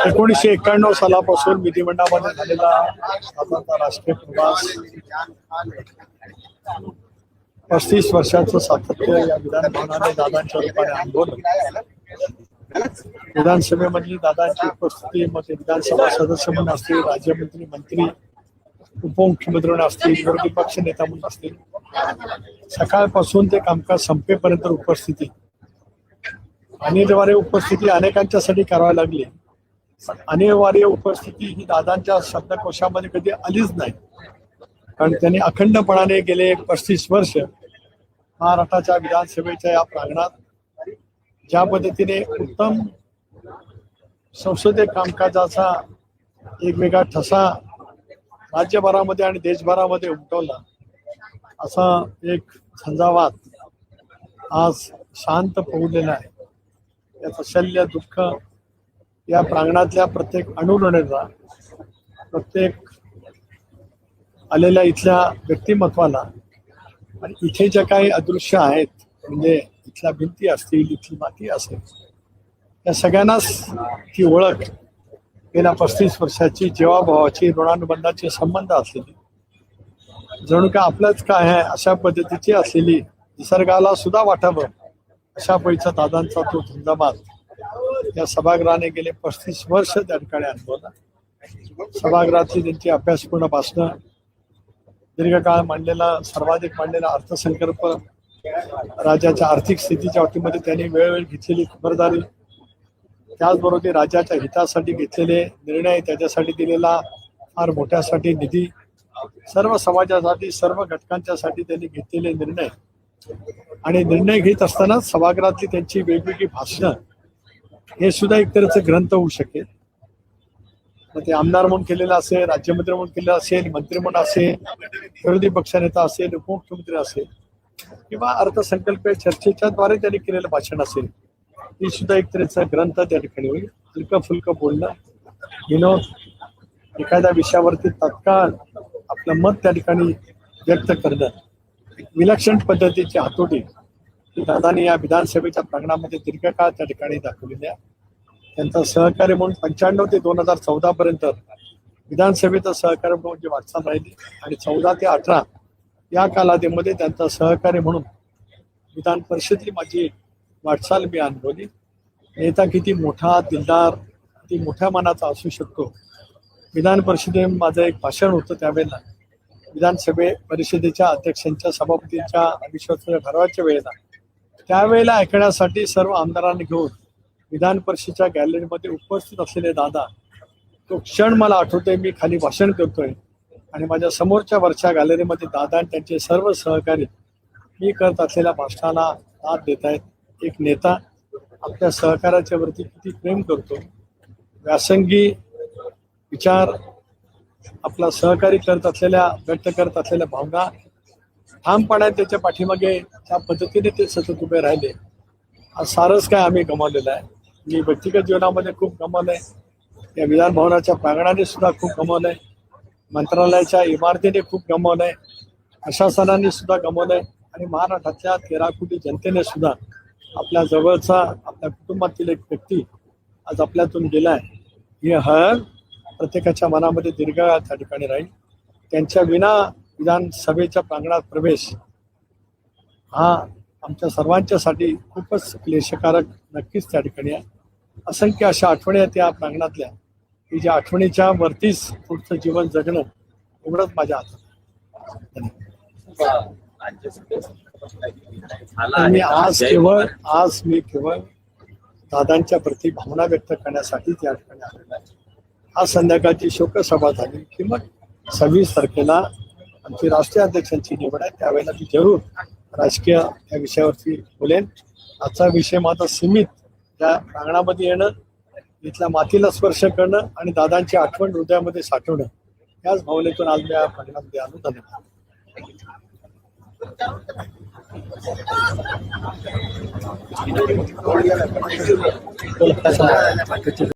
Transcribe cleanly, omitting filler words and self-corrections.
1991 सालापासून विधिमंडळामध्ये झालेला आमचा राजकीय प्रवास 35 वर्षाचं सातत्य या विधान भवनाने दादांच्या रूपाने अनुभवलं. विधानसभेमधली दादांची उपस्थिती, मग विधानसभा सदस्य म्हणून असतील, राज्यमंत्री, मंत्री, उपमुख्यमंत्री म्हणून असतील, विरोधी पक्ष नेता म्हणून असतील, सकाळपासून ते कामकाज संपेपर्यंत उपस्थिती, अनिवार्य उपस्थिती अनेकांच्यासाठी करावी लागली. अनिवार्य उपस्थिती ही दादांच्या शब्दकोशामध्ये कधी आलीच नाही, कारण त्यांनी अखंडपणाने गेले 35 वर्ष महाराष्ट्राच्या विधानसभेच्या या प्रांगणात ज्या पद्धतीने उत्तम संसदीय कामकाजाचा एक वेगळा ठसा राज्यभरामध्ये आणि देशभरामध्ये उमटवला, असा एक झंझावात आज शांत पडलेला आहे. याचं शल्य दुःख या प्रांगणातल्या प्रत्येक अणुरणेला, प्रत्येक आलेल्या इथल्या व्यक्तिमत्वाला आणि इथे ज्या काही अदृश्य आहेत, म्हणजे इथल्या भिंती असतील, इथली माती असेल, या सगळ्यांनाच ती ओळख गेल्या 35 वर्षाची जीवाभावाची ऋणानुबंधाचे संबंध असलेली, जणू काय आपलंच काय आहे अशा पद्धतीची असलेली, निसर्गाला सुद्धा वाटावं अशा पैसा दादांचा तो झंझावात या सभागृहाने गेले 35 वर्ष त्या ठिकाणी अनुभवला. सभागृहातली त्यांची अभ्यासपूर्ण भाषणं, दीर्घकाळ मांडलेला, सर्वाधिक मांडलेला अर्थसंकल्प, राज्याच्या आर्थिक स्थितीच्या बाबतीमध्ये त्यांनी वेळोवेळी घेतलेली खबरदारी, त्याचबरोबर राज्याच्या हितासाठी घेतलेले निर्णय, त्याच्यासाठी दिलेला फार मोठ्यासाठी निधी, सर्व समाजासाठी, सर्व घटकांच्यासाठी त्यांनी घेतलेले निर्णय आणि निर्णय घेत असताना सभागृहातली त्यांची वेगवेगळी भाषणं, हे सुद्धा एक तऱ्हेचं ग्रंथ होऊ शकेल. मग ते आमदार म्हणून केलेलं असेल, राज्यमंत्री म्हणून केलेलं असेल, मंत्री म्हणून असेल, विरोधी पक्षनेता असेल, उपमुख्यमंत्री असेल, किंवा अर्थसंकल्प चर्चेच्या द्वारे त्यांनी केलेलं भाषण असेल, ही सुद्धा एक तऱ्हेचा ग्रंथ त्या ठिकाणी होईल. हलकं फुलकं बोलणं, विनोद, एखाद्या विषयावरती तत्काळ आपलं मत त्या ठिकाणी व्यक्त करणं, विलक्षण पद्धतीची हातोटी दादांनी या विधानसभेच्या प्रांगणामध्ये दीर्घकाळ त्या ठिकाणी दाखवलेली आहे. त्यांचा सहकार्य म्हणून 95 ते 2014 पर्यंत विधानसभेचं सहकार्य म्हणून जी वाटचाल राहिली आणि 14 ते 18 या कालावधीमध्ये त्यांचा सहकार्य म्हणून विधान परिषदेतली माझी वाटचाल मी अनुभवली. नेता किती मोठा, दिलदार, किती मोठ्या मनाचा असू शकतो. विधान परिषदेत माझं एक भाषण होतं त्यावेळेला, विधानसभे परिषदेच्या अध्यक्षांच्या, सभापतींच्या अविश्वास ठरवायच्या वेळेला, त्यावेळेला ऐकण्यासाठी सर्व आमदारांनी घेऊन विधान परिषदेच्या गॅलरीमध्ये उपस्थित असलेले दादा, तो क्षण मला आठवतोय. मी खाली भाषण करतोय आणि माझ्या समोरच्या वरच्या गॅलरीमध्ये दादा आणि त्यांचे सर्व सहकारी मी करत असलेल्या भाषणाला साथ देत आहेत. एक नेता आपल्या सहकार्याच्या वरती किती प्रेम करतो, व्यासंगी विचार आपला सहकारी करत असलेल्या, व्यक्त करत असलेल्या भावना ठामपणे त्याच्या पाठीमागे त्या पद्धतीने ते सतत उभे राहिले. आज सारंच काय आम्ही गमावलेलं आहे. मी व्यक्तिगत जीवनामध्ये खूप गमावलंय, या विधान भवनाच्या प्रांगणाने सुद्धा खूप गमावलंय, मंत्रालयाच्या इमारतीने खूप गमावलंय, प्रशासनाने सुद्धा गमावलंय आणि महाराष्ट्रातल्या 13 कोटी जनतेने सुद्धा आपल्या जवळचा, आपल्या कुटुंबातील एक व्यक्ती आज आपल्यातून गेलाय. ही हर प्रत्येकाच्या मनामध्ये दीर्घकाळ त्या ठिकाणी राहील. त्यांच्या विना विधानसभेच्या प्रांगणात प्रवेश हा आमच्या सर्वांच्यासाठी खूपच क्लेशकारक नक्कीच त्या ठिकाणी आहे. असंख्य अशा आठवणी आहेत या प्रांगणातल्या, की ज्या आठवणीच्या वरतीच पुढचं जीवन जगणं एवढंच माझ्या हातात. आज मी केवळ दादांच्या प्रती भावना व्यक्त करण्यासाठी त्या ठिकाणी आलेला आहे. आज संध्याकाळची शोकसभा झाली की मग 26 तारखेला आमची राष्ट्रीय अध्यक्षांची निवड आहे, त्यावेळेला मी जरूर राजकीय या विषयावरती बोलेन. आजचा विषय माझा सीमित त्या प्रांगणामध्ये येणं, इथल्या मातीला स्पर्श करणं आणि दादांची आठवण हृदयामध्ये साठवणं, याच भावनेतून आज मी या प्रांगणामध्ये आलो. धन्यवाद. बोला.